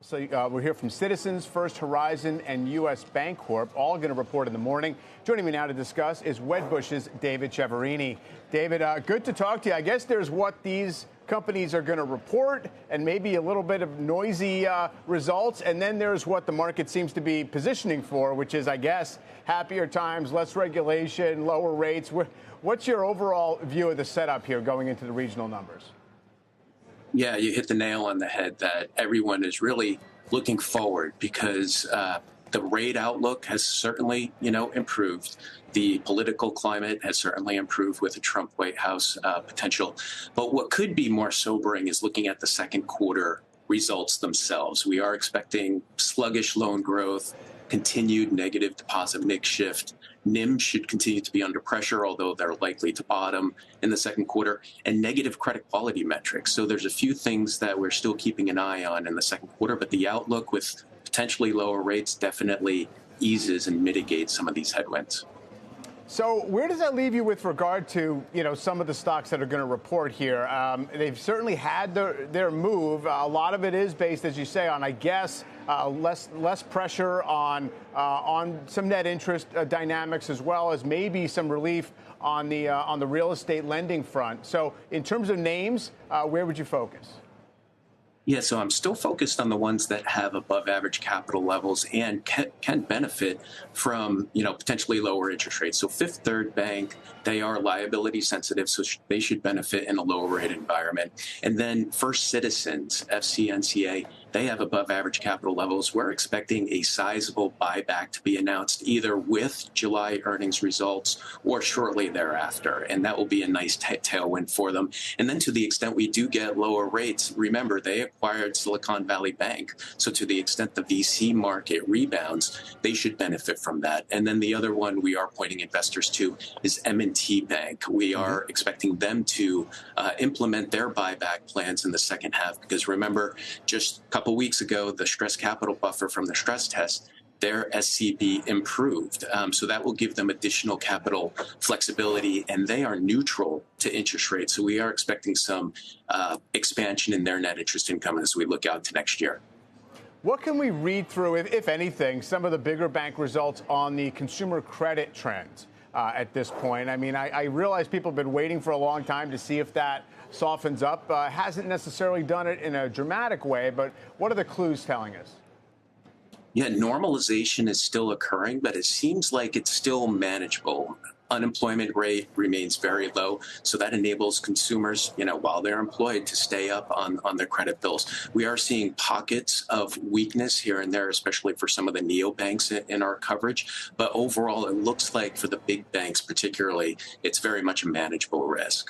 So we're here from Citizens, First Horizon, and U.S. Bancorp, all going to report in the morning. Joining me now to discuss is Wedbush's David Chiaverini. David, good to talk to you. I guess there's what these companies are going to report and maybe a little bit of noisy results. And then there's what the market seems to be positioning for, which is, I guess, happier times, less regulation, lower rates. What's your overall view of the setup here going into the regional numbers? Yeah, you hit the nail on the head that everyone is really looking forward because the rate outlook has certainly, improved. The political climate has certainly improved with the Trump White House potential. But what could be more sobering is looking at the second quarter results themselves. We are expecting sluggish loan growth, continued negative deposit mix shift. NIM should continue to be under pressure, although they're likely to bottom in the second quarter, and negative credit quality metrics. So there's a few things that we're still keeping an eye on in the second quarter, but the outlook with potentially lower rates definitely eases and mitigates some of these headwinds. So where does that leave you with regard to, some of the stocks that are going to report here? They've certainly had their move. A lot of it is based, as you say, on, I guess, less pressure on some net interest dynamics, as well as maybe some relief on the real estate lending front. So in terms of names, where would you focus? Yeah, so I'm still focused on the ones that have above average capital levels and can benefit from, potentially lower interest rates. So Fifth Third Bank, they are liability sensitive, so they should benefit in a lower rate environment. And then First Citizens, FCNCA, they have above average capital levels. We're expecting a sizable buyback to be announced either with July earnings results or shortly thereafter. And that will be a nice tailwind for them. And then to the extent we do get lower rates, remember, they acquired Silicon Valley Bank. So to the extent the VC market rebounds, they should benefit from that. And then the other one we are pointing investors to is M&T Bank. We are expecting them to implement their buyback plans in the second half because remember, just a couple weeks ago, the stress capital buffer from the stress test, their SCB improved. So that will give them additional capital flexibility, and they are neutral to interest rates. So we are expecting some expansion in their net interest income as we look out to next year. What can we read through, if anything, some of the bigger bank results on the consumer credit trends at this point? I mean, I realize people have been waiting for a long time to see if that softens up. Hasn't necessarily done it in a dramatic way, but what are the clues telling us? Yeah, normalization is still occurring, but it seems like it's still manageable. Unemployment rate remains very low, so that enables consumers, while they're employed, to stay up on their credit bills. We are seeing pockets of weakness here and there, especially for some of the neobanks in our coverage. But overall, it looks like for the big banks particularly, it's very much a manageable risk.